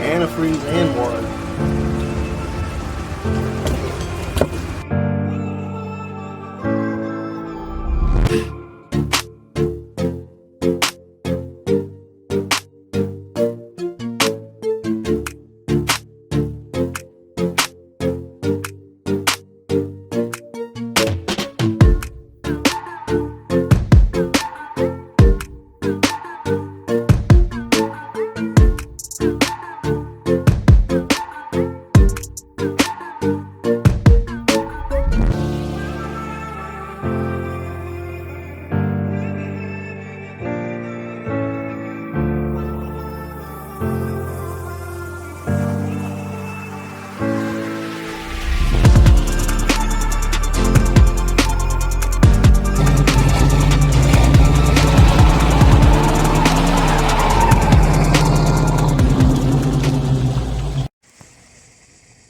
antifreeze and water.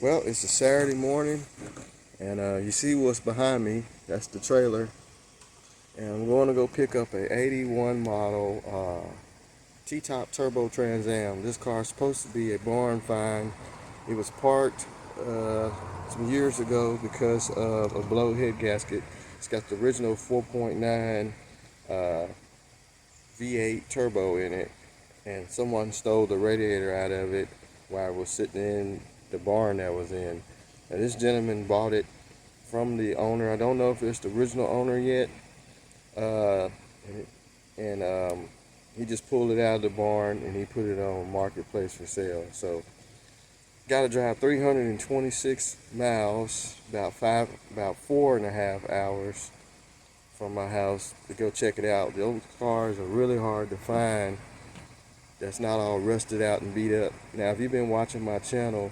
Well, it's a Saturday morning, and you see what's behind me. That's the trailer. And I'm going to go pick up a 81 model T-top turbo Trans Am. This car is supposed to be a barn find. It was parked some years ago because of a blow head gasket. It's got the original 4.9 V8 turbo in it, and someone stole the radiator out of it while it was sitting in the barn that was in. And this gentleman bought it from the owner. I don't know if it's the original owner yet, and he just pulled it out of the barn and he put it on Marketplace for sale. So got to drive 326 miles, about 4.5 hours from my house to go check it out. Those cars are really hard to find that's not all rusted out and beat up. Now, if you've been watching my channel,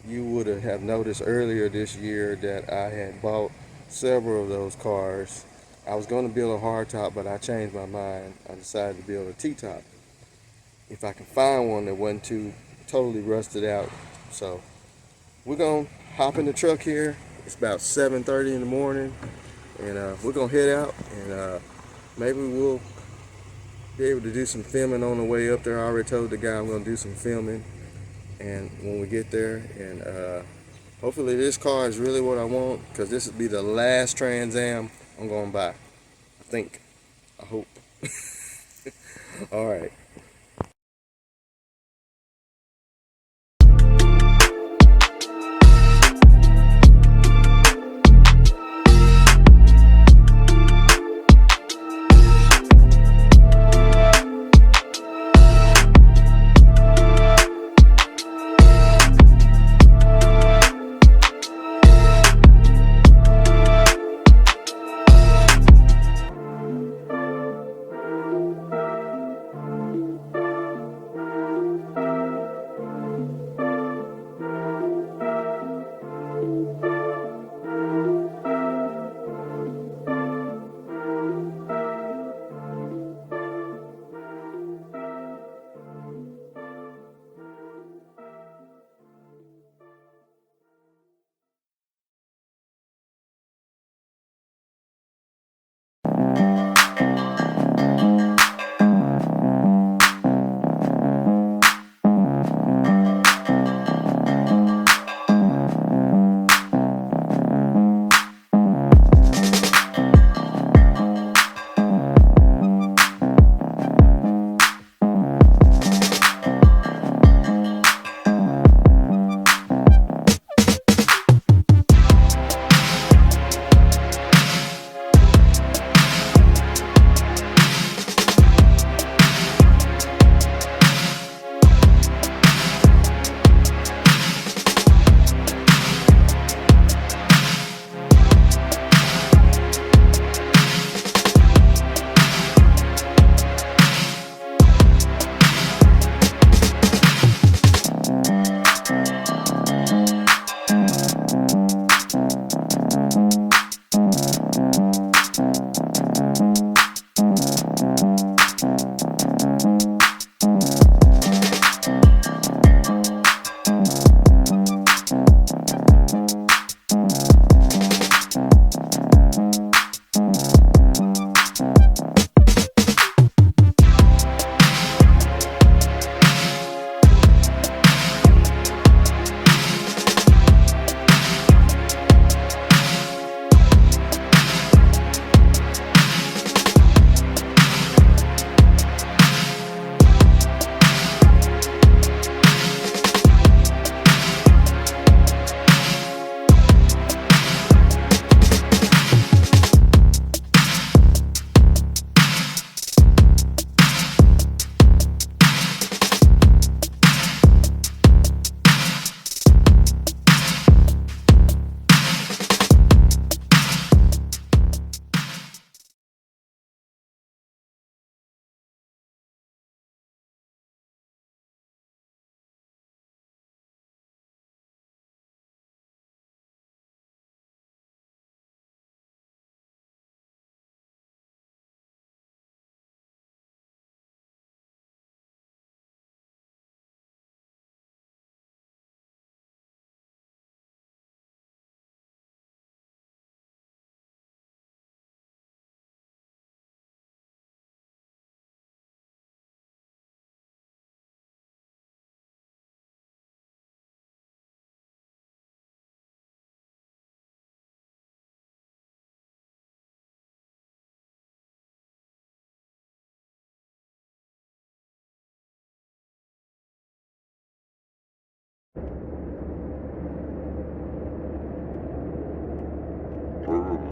you would have noticed earlier this year that I had bought several of those cars. I was going to build a hardtop, but I changed my mind. I decided to build a T-top if I can find one that wasn't too totally rusted out. So we're going to hop in the truck here. It's about 7:30 in the morning, and we're going to head out, and maybe we'll be able to do some filming on the way up there. I already told the guy I'm going to do some filming, and when we get there, and hopefully this car is really what I want, because this will be the last Trans Am I'm going to buy. I hope. All right.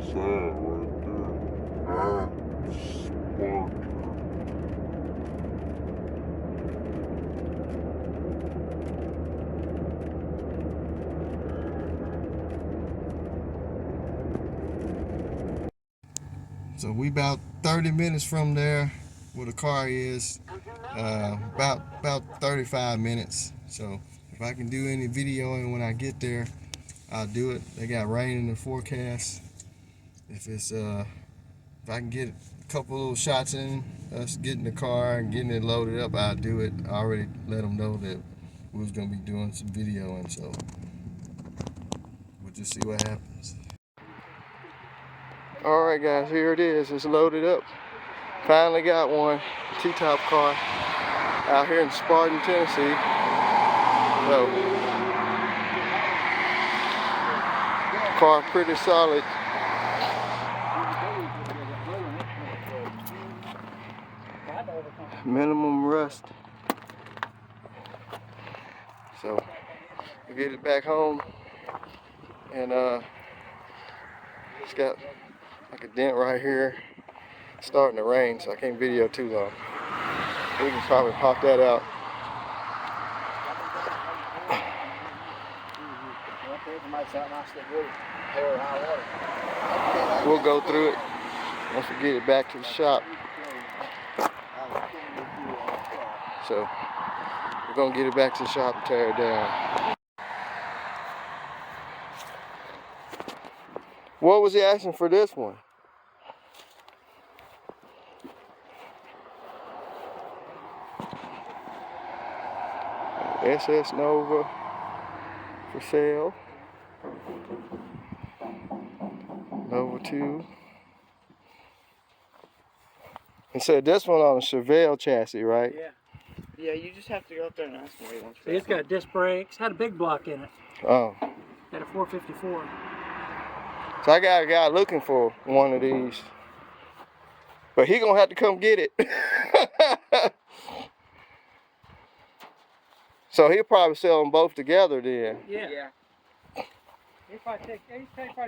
So we about 30 minutes from there where the car is. About 35 minutes. So if I can do any videoing when I get there, I'll do it. They got rain in the forecast. If I can get a couple little shots in us getting the car and getting it loaded up, I'll do it. I already let them know that we was gonna be doing some videoing, so we'll just see what happens. All right, guys, here it is. It's loaded up. Finally got one T-top car out here in Spartan, Tennessee. So, car pretty solid. Minimum rust. So we get it back home, and it's got like a dent right here. It's starting to rain, so I can't video too long. We can probably pop that out. We'll go through it once we get it back to the shop. So we're gonna get it back to the shop and tear it down. What was he asking for this one? SS Nova for sale. Nova 2. And said this one on a Chevelle chassis, right? Yeah. Yeah, you just have to go up there and ask him what he wants for It's got disc brakes, had a big block in it. Oh. Had a 454. So I got a guy looking for one of these. But he gonna have to come get it. So he'll probably sell them both together then. Yeah. He probably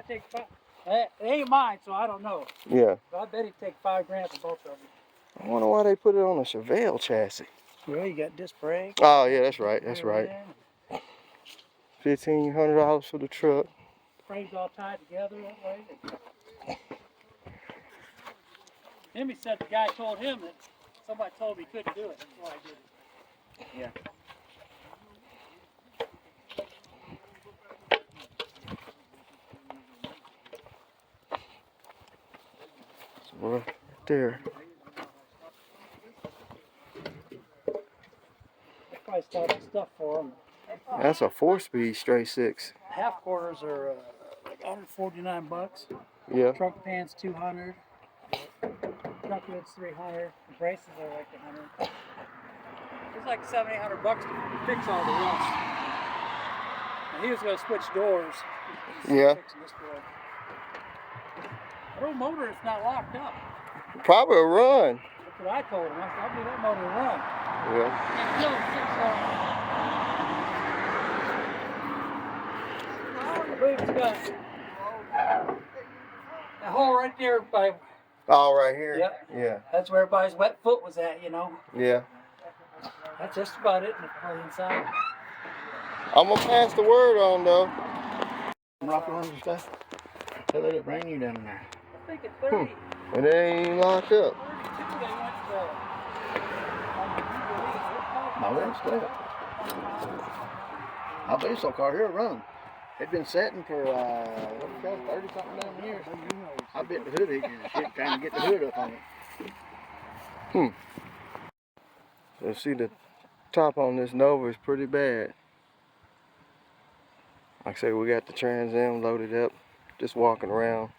take five. It ain't mine, so I don't know. Yeah. But I bet he'd take $5 for both of them. I wonder why they put it on a Chevelle chassis. Well, you got disc brakes. Oh yeah, that's right. That's right. $1,500 for the truck. Frames all tied together that way. He said the guy told him that somebody told him he couldn't do it. That's why I did it. Yeah. So we're right there. Probably started stuff for him. That's a 4-speed straight 6. Half quarters are like $149. Yeah. Trunk pans $200. Trunk lid's $300. The braces are like $100. It's like $700-800 to fix all the rust. And he was going to switch doors. Yeah. Fixing this door. The old motor is not locked up. Probably a run. That's what I told him. I said, I'll do that motor run. Yeah. And I believe it's got a hole right there by. Oh, right here? Yep. Yeah. That's where everybody's wet foot was at, you know. Yeah. That's just about it on the inside. I'm gonna pass the word on though. Rock arms and stuff. They let it bring you down there. I think it's 30. And it ain't locked up. My word's still. I bet this car here run. It's been sitting for 30-something damn years. I bet the hood again. Shit, trying to get the hood up on it. So see, the top on this Nova is pretty bad. Like I said, we got the Trans Am loaded up, just walking around.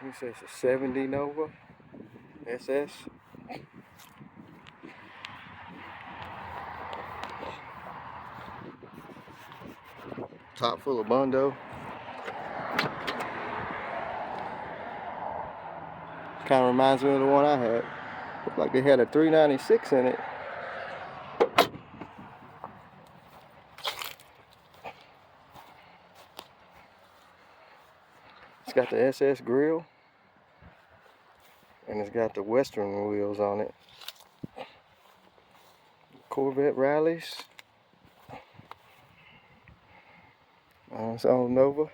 He says it's a 70 Nova SS. Top full of Bondo. Kind of reminds me of the one I had. Looked like they had a 396 in it. It's got the SS grill, and it's got the Western wheels on it. Corvette rallies. It's on Nova.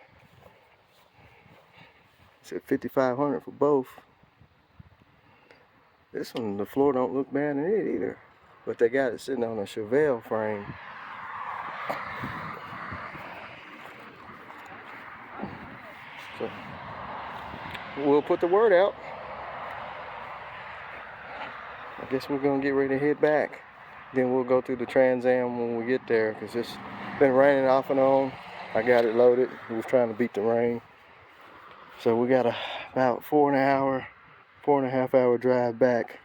It's at 5,500 for both. This one, the floor don't look bad in it either, but they got it sitting on a Chevelle frame. So we'll put the word out. I guess we're gonna get ready to head back. Then we'll go through the Trans Am when we get there, because it's been raining off and on. I got it loaded. We was trying to beat the rain. So we got about 4.5 hour drive back.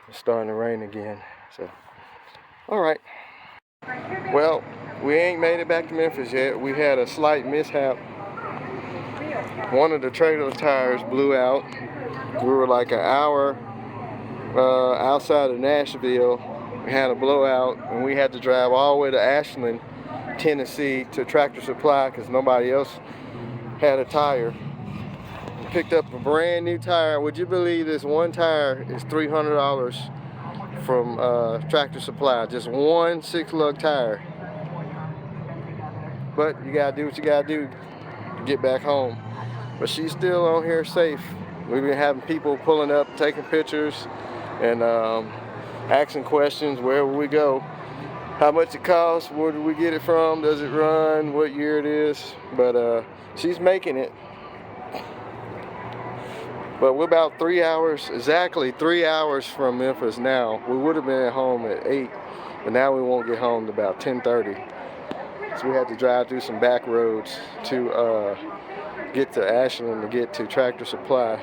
It's starting to rain again. So, all right. Well, we ain't made it back to Memphis yet. We had a slight mishap. One of the trailer tires blew out. We were like an hour outside of Nashville. We had a blowout, and we had to drive all the way to Ashland, Tennessee to Tractor Supply because nobody else had a tire. We picked up a brand new tire. Would you believe this one tire is $300 from Tractor Supply? Just one 6-lug tire. But you gotta do what you gotta do to get back home. But she's still on here safe. We've been having people pulling up, taking pictures, and asking questions wherever we go. How much it costs, where do we get it from, does it run, what year it is. But she's making it. But we're about 3 hours, exactly 3 hours from Memphis now. We would have been at home at 8, but now we won't get home to about 10:30. So we had to drive through some back roads to get to Ashland to get to Tractor Supply.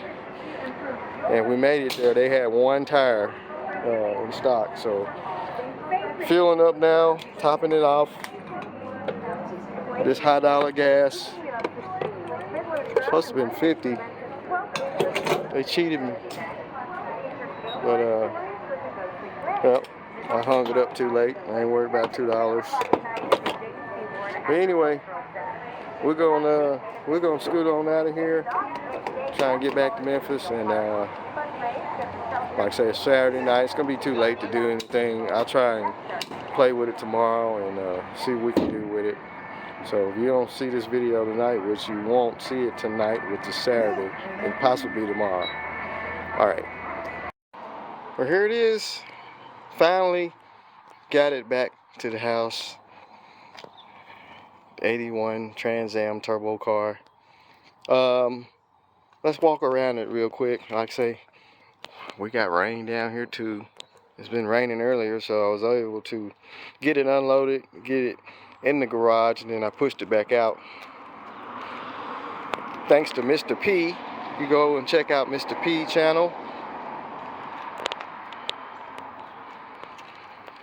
And we made it there. They had one tire in stock. So filling up now, topping it off. This high dollar gas. It's supposed to have been 50. They cheated me. But well, I hung it up too late. I ain't worried about $2. But anyway, we're gonna scoot on out of here. Try and get back to Memphis, and like I say, it's Saturday night. It's gonna be too late to do anything. I'll try and play with it tomorrow and see what we can do with it. So if you don't see this video tonight, which you won't see it tonight, which is Saturday, and possibly tomorrow. All right. Well, here it is. Finally got it back to the house. 81 Trans Am turbo car. Let's walk around it real quick. Like I say, we got rain down here too. It's been raining earlier, so I was able to get it unloaded, get it in the garage, and then I pushed it back out. Thanks to Mr. P. You go and check out Mr. P channel.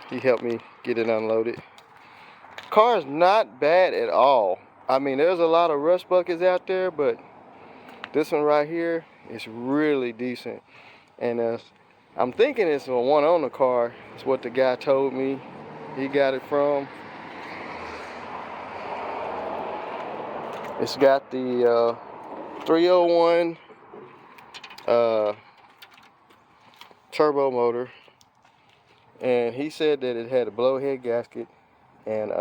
He helped me get it unloaded. Car's not bad at all. I mean, there's a lot of rust buckets out there, but this one right here is really decent. And I'm thinking it's a one-owner car. It's what the guy told me he got it from. It's got the 301 turbo motor, and he said that it had a blow head gasket, and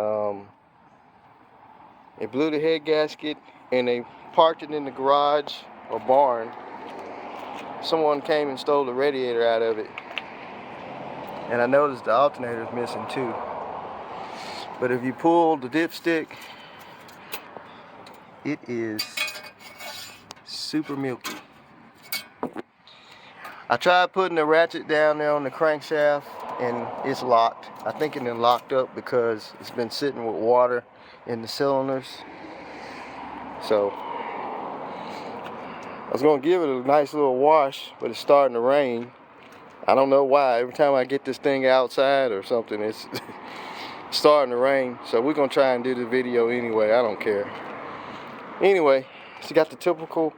it blew the head gasket, and they parked it in the garage or barn. Someone came and stole the radiator out of it, and I noticed the alternator is missing too. But if you pull the dipstick, it is super milky. I tried putting the ratchet down there on the crankshaft, and it's locked. I think it been locked up because it's been sitting with water in the cylinders. So I was gonna give it a nice little wash, but it's starting to rain. I don't know why. Every time I get this thing outside or something, it's starting to rain. So we're gonna try and do the video anyway. I don't care. Anyway, she got the typical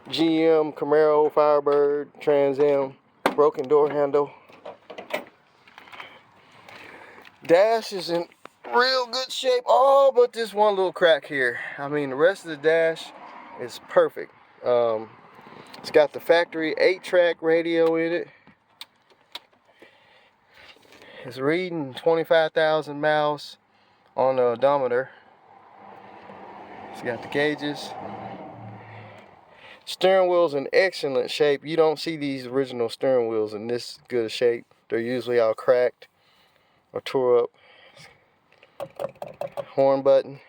GM Camaro Firebird Trans Am, broken door handle. Dash is in real good shape. Oh, but this one little crack here. I mean, the rest of the dash is perfect. It's got the factory 8-track radio in it. It's reading 25,000 miles on the odometer. It's got the gauges. Steering wheel's in excellent shape. You don't see these original steering wheels in this good a shape. They're usually all cracked or tore up. Horn button.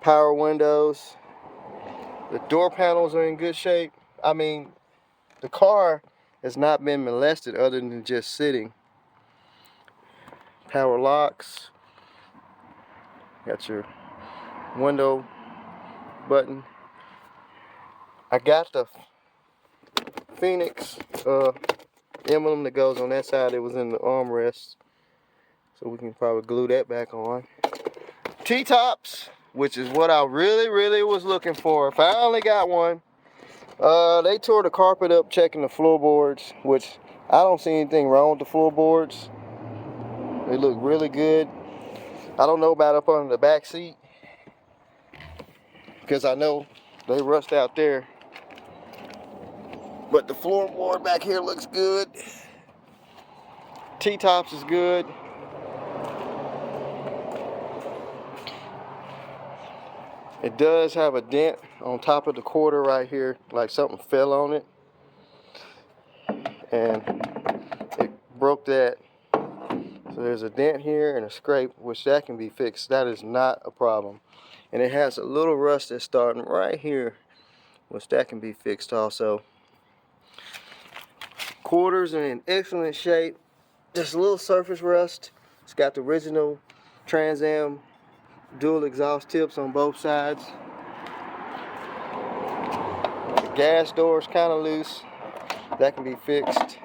Power windows. The door panels are in good shape. I mean, the car has not been molested other than just sitting. Power locks. Got your window button. I got the Phoenix emblem that goes on that side. It was in the armrest, so we can probably glue that back on. T-tops, which is what I really was looking for. Finally got one. They tore the carpet up checking the floorboards, which I don't see anything wrong with the floorboards. They look really good. I don't know about up under the back seat, because I know they rust out there. But the floorboard back here looks good. T-tops is good. It does have a dent on top of the quarter right here, like something fell on it and it broke that. So there's a dent here and a scrape, which that can be fixed. That is not a problem. And it has a little rust that's starting right here, which that can be fixed also. Quarters are in excellent shape. Just a little surface rust. It's got the original Trans Am dual exhaust tips on both sides. The gas door is kind of loose. That can be fixed.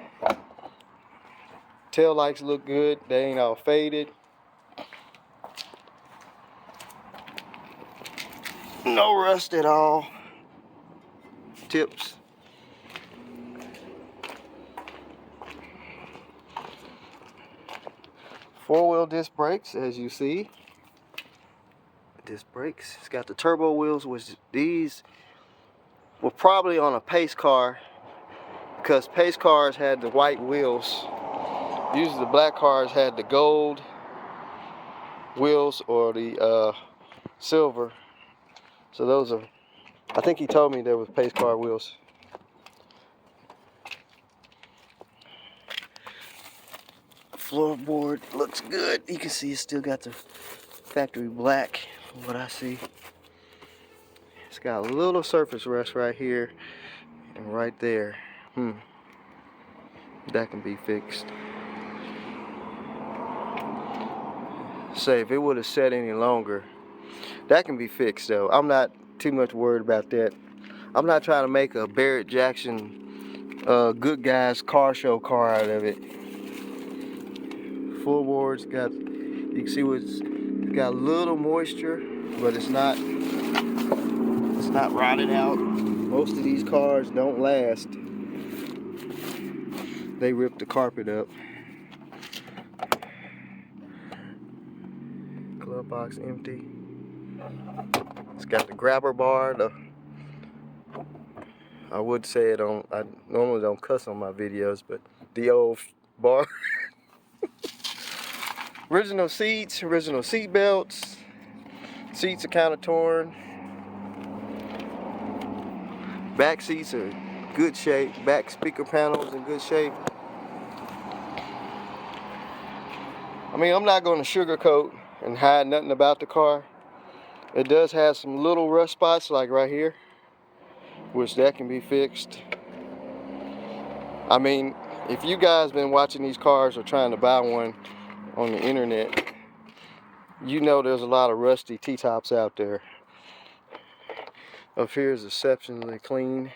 Tail lights look good. They ain't all faded. No rust at all. Tips. Four-wheel disc brakes, as you see. Disc brakes. It's got the turbo wheels, which these were probably on a pace car, because pace cars had the white wheels. Usually the black cars had the gold wheels or the silver. So those are, I think he told me there was pace car wheels. Floorboard looks good. You can see it's still got the factory black from what I see. It's got a little surface rust right here and right there. That can be fixed. Say if it would have sat any longer, that can be fixed though. I'm not too much worried about that. I'm not trying to make a Barrett Jackson good guys car show car out of it. Floorboards got, you can see it's got a little moisture, but it's not rotted out. Most of these cars don't last. They rip the carpet up. Glove box empty. It's got the grabber bar. I would say it on, I normally don't cuss on my videos, but the old bar. Original seats, original seat belts. Seats are kind of torn. Back seats are in good shape. Back speaker panels in good shape. I mean, I'm not going to sugarcoat and hide nothing about the car. It does have some little rust spots like right here, which that can be fixed. I mean, if you guys been watching these cars or trying to buy one on the internet, you know there's a lot of rusty T-tops out there. Up here is exceptionally clean.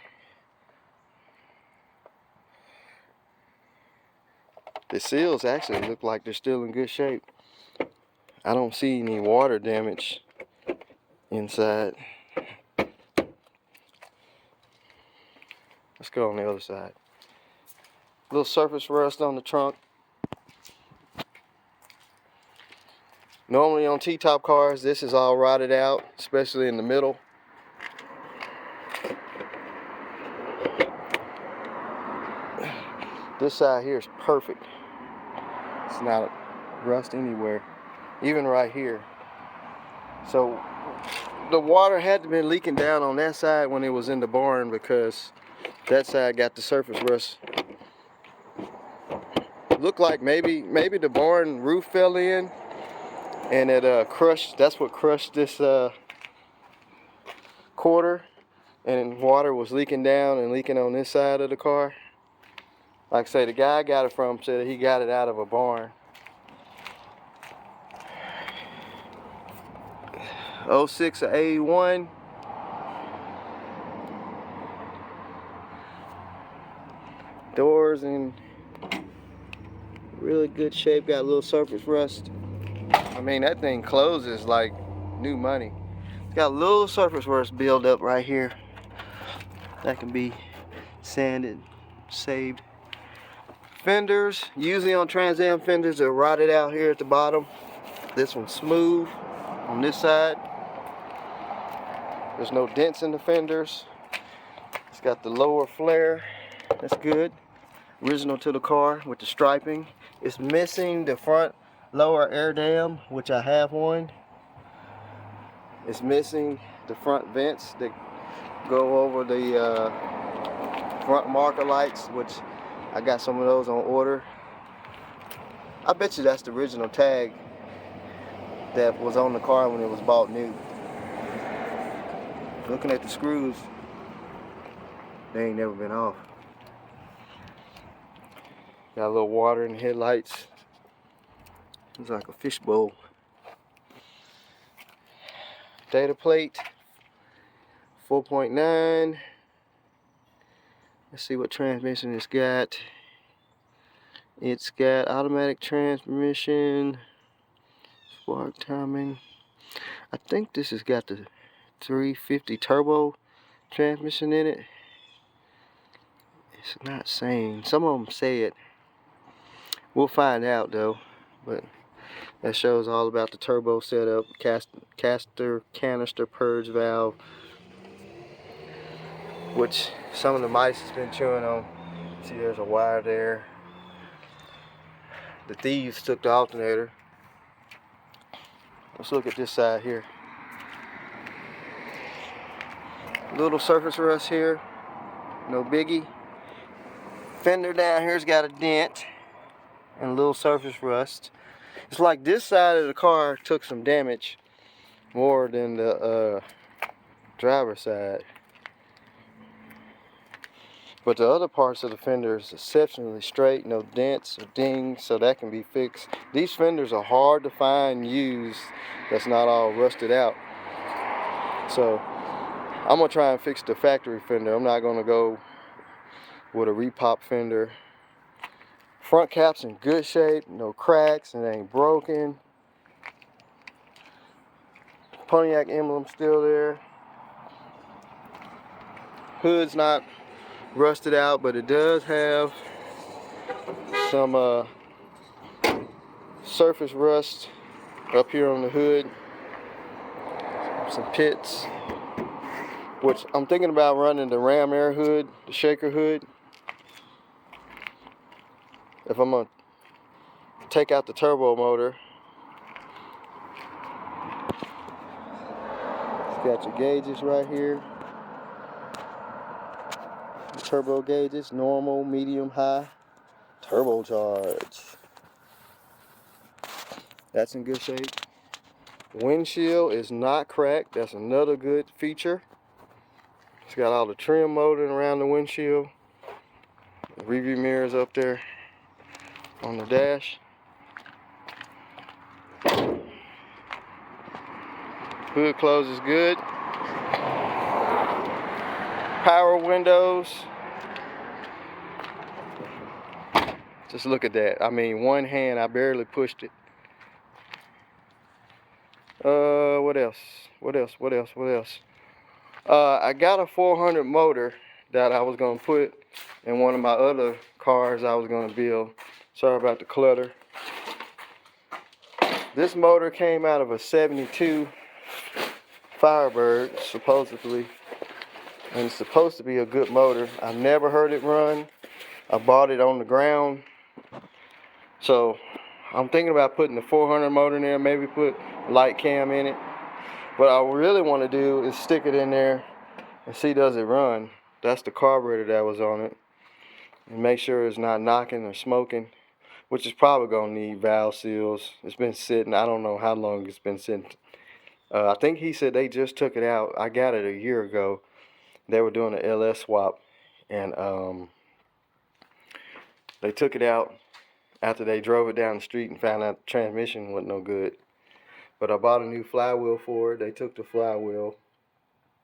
The seals actually look like they're still in good shape. I don't see any water damage inside. Let's go on the other side. Little surface rust on the trunk. Normally on T-top cars, this is all rotted out, especially in the middle. This side here is perfect. It's not rust anywhere, even right here. So the water had to been leaking down on that side when it was in the barn, because that side got the surface rust. Looked like maybe the barn roof fell in and it crushed. That's what crushed this quarter, and water was leaking down and leaking on this side of the car. Like I say, the guy I got it from said he got it out of a barn. 06 or 81. Doors in really good shape. Got a little surface rust. I mean, that thing closes like new money. It's got a little surface rust build up right here. That can be sanded, saved. Fenders, usually on Trans Am fenders, are rotted out here at the bottom. This one's smooth on this side. There's no dents in the fenders. It's got the lower flare. That's good. Original to the car with the striping. It's missing the front lower air dam, which I have one. It's missing the front vents that go over the front marker lights, which I got some of those on order. I bet you that's the original tag that was on the car when it was bought new. Looking at the screws, they ain't never been off. Got a little water in the headlights. Looks like a fishbowl. Data plate, 4.9. Let's see what transmission it's got. It's got automatic transmission, spark timing. I think this has got the 350 turbo transmission in it. It's not saying. Some of them say it. We'll find out though. But that shows all about the turbo setup, canister purge valve, which some of the mice has been chewing on. See, there's a wire there. The thieves took the alternator. Let's look at this side here. Little surface rust here, no biggie. Fender down here's got a dent and a little surface rust. It's like this side of the car took some damage more than the driver's side. But the other parts of the fender is exceptionally straight, no dents or dings, so that can be fixed. These fenders are hard to find used that's not all rusted out. So I'm gonna try and fix the factory fender. I'm not gonna go with a repop fender. Front cap's in good shape, no cracks, it ain't broken. Pontiac emblem still there. Hood's not rusted out, but it does have some surface rust up here on the hood. Some pits, which I'm thinking about running the ram air hood, the shaker hood. If I'm gonna take out the turbo motor. It's got your gauges right here. Turbo gauges, normal, medium, high, turbocharged. That's in good shape. Windshield is not cracked. That's another good feature. It's got all the trim molding around the windshield. The rearview mirrors up there on the dash. Hood closes good. Power windows. Just look at that. I mean, one hand, I barely pushed it. What else? I got a 400 motor that I was gonna put in one of my other cars I was gonna build. Sorry about the clutter. This motor came out of a 72 Firebird, supposedly. And it's supposed to be a good motor. I've never heard it run. I bought it on the ground. So I'm thinking about putting the 400 motor in there, maybe put light cam in it. What I really want to do is stick it in there and see does it run. That's the carburetor that was on it. And make sure it's not knocking or smoking, which is probably going to need valve seals. It's been sitting, I don't know how long it's been sitting. I think he said they just took it out. I got it a year ago. They were doing an LS swap, and they took it out after they drove it down the street and found out the transmission wasn't no good. But I bought a new flywheel for it. They took the flywheel.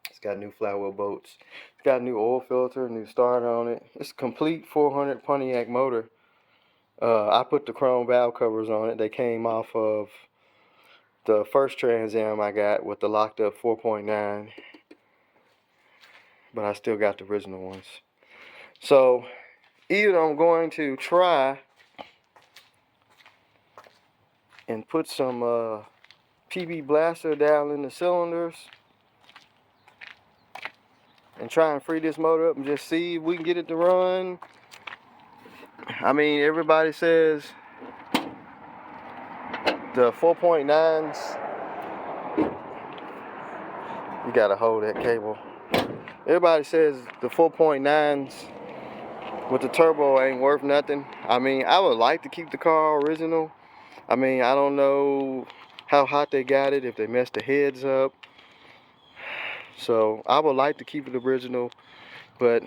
It's got new flywheel bolts. It's got a new oil filter, new starter on it. It's a complete 400 Pontiac motor. I put the chrome valve covers on it. They came off of the first Trans Am I got with the locked up 4.9. But I still got the original ones. So either I'm going to try and put some PB blaster down in the cylinders and try and free this motor up and just see if we can get it to run. I mean, everybody says the 4.9s, you gotta hold that cable. Everybody says the 4.9s with the turbo ain't worth nothing. I mean, I would like to keep the car original. I mean, I don't know how hot they got it, if they messed the heads up. So I would like to keep it original, but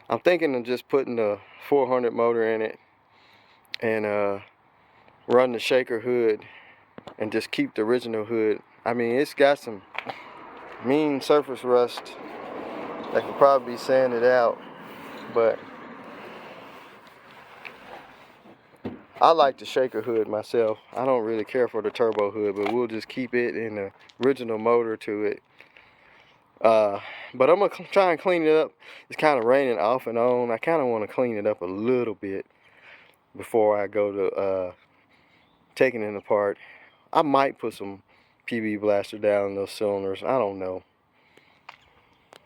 I'm thinking of just putting the 400 motor in it and run the shaker hood and just keep the original hood. I mean, it's got some mean surface rust that could probably be sanded out, but I like the shaker hood myself. I don't really care for the turbo hood, but we'll just keep it in the original motor to it. But I'm gonna try and clean it up. It's kind of raining off and on. I kind of want to clean it up a little bit before I go to taking it apart. I might put some PB blaster down in those cylinders. I don't know.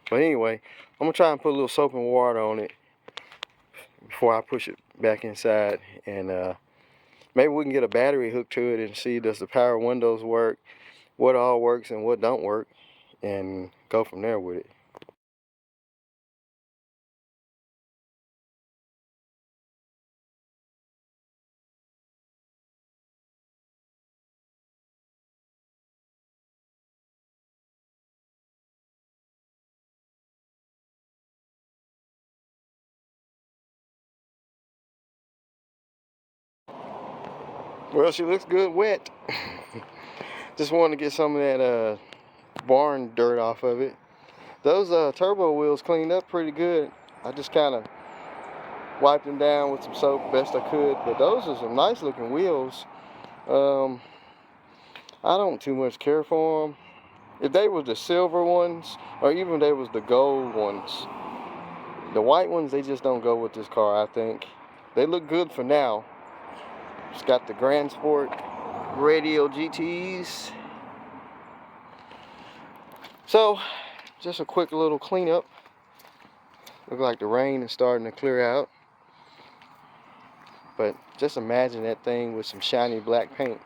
But anyway, I'm gonna try and put a little soap and water on it before I push it back inside, and maybe we can get a battery hooked to it and see does the power windows work, what all works and what don't work, and go from there with it. Well, she looks good wet. Just wanted to get some of that barn dirt off of it. Those turbo wheels cleaned up pretty good. I just kind of wiped them down with some soap best I could, but those are some nice looking wheels. I don't too much care for them. If they was the silver ones, or even if they was the gold ones, the white ones, they just don't go with this car, I think. They look good for now. It's got the Grand Sport radial GTs. So, just a quick little cleanup. Look like the rain is starting to clear out. But just imagine that thing with some shiny black paint.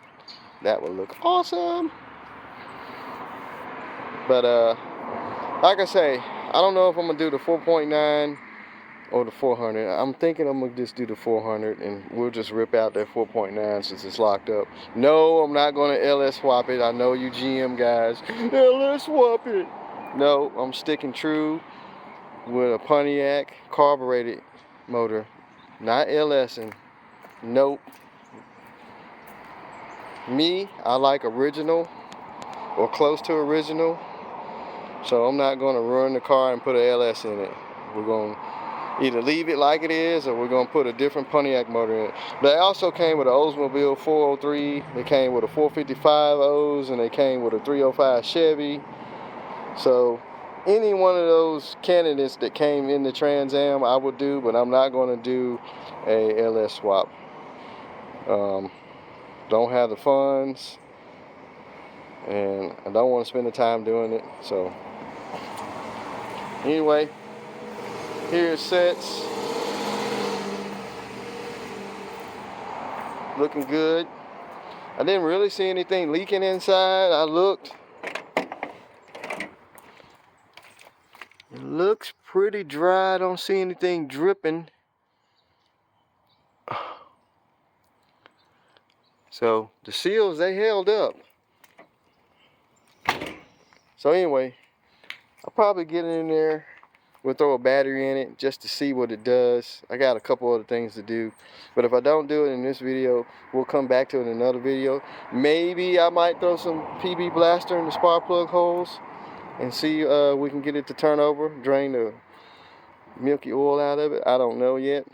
That would look awesome. But like I say, I don't know if I'm gonna do the 4.9 or the 400. I'm thinking I'm gonna just do the 400 and we'll just rip out that 4.9 since it's locked up. No, I'm not gonna LS swap it. I know you GM guys, LS swap it. No, I'm sticking true with a Pontiac carbureted motor, not LSing. Nope. Me, I like original or close to original. So I'm not going to ruin the car and put an LS in it. We're going to either leave it like it is or we're going to put a different Pontiac motor in it. They also came with an Oldsmobile 403. They came with a 455 O's and they came with a 305 Chevy. So any one of those candidates that came in the Trans Am I would do, but I'm not going to do a LS swap. Don't have the funds and I don't want to spend the time doing it. So anyway, here it sits. looking good. I didn't really see anything leaking inside. I looked. It looks pretty dry. I don't see anything dripping. So the seals, they held up. So anyway, I'll probably get it in there. We'll throw a battery in it just to see what it does. I got a couple other things to do. But if I don't do it in this video, we'll come back to it in another video. Maybe I might throw some PB blaster in the spark plug holes and see we can get it to turn over, drain the milky oil out of it. I don't know yet.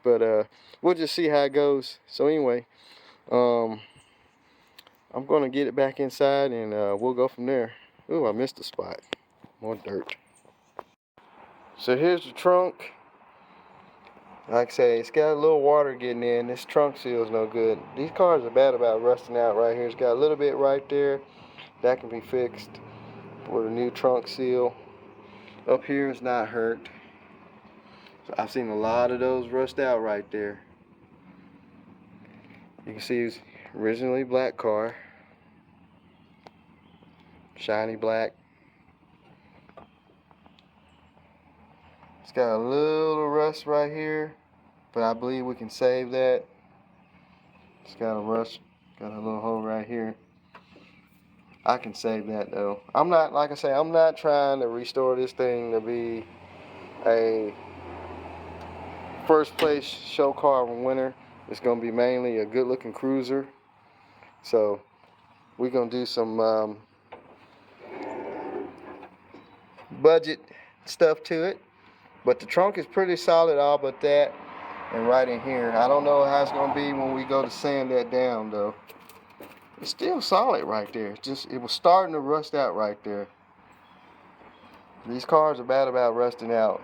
But we'll just see how it goes. So anyway, I'm going to get it back inside and we'll go from there. Ooh, I missed a spot. More dirt. So here's the trunk. Like I say, it's got a little water getting in. This trunk seal is no good. These cars are bad about rusting out right here. It's got a little bit right there. That can be fixed with a new trunk seal. Up here is not hurt. So I've seen a lot of those rust out right there. You can see it's originally black car. Shiny black. It's got a little rust right here, but I believe we can save that. It's got a rust, got a little hole right here. I can save that though. I'm not, like I say, I'm not trying to restore this thing to be a first place show car winner. It's gonna be mainly a good looking cruiser. So we're gonna do some budget stuff to it. But the trunk is pretty solid, all but that and right in here. I don't know how it's gonna be when we go to sand that down though. It's still solid right there. It was starting to rust out right there. These cars are bad about rusting out,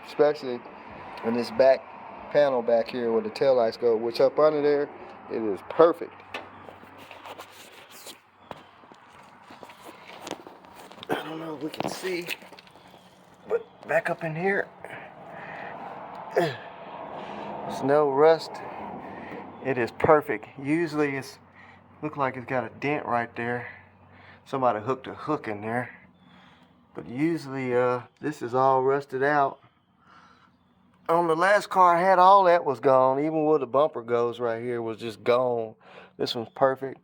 especially in this back panel back here where the taillights go, which up under there, it is perfect. I don't know if we can see, but back up in here, there's no rust. It is perfect. Usually it's look like it's got a dent right there. Somebody hooked a hook in there. But usually this is all rusted out. On the last car I had, all that was gone. Even where the bumper goes right here was just gone. This one's perfect.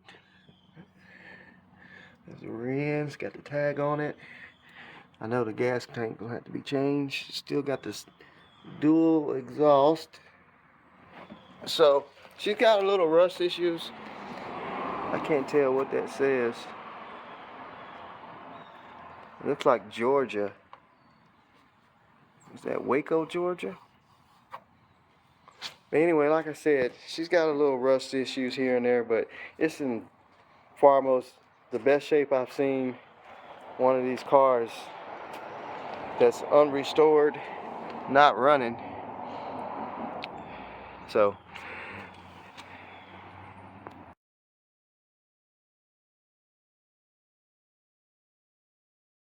There's the rims, got the tag on it. I know the gas tank will have to be changed. Still got this dual exhaust. So she's got a little rust issues. I can't tell what that says. It looks like Georgia. Is that Waco, Georgia? But anyway, like I said, she's got a little rust issues here and there, but it's in far most the best shape I've seen one of these cars that's unrestored, not running. So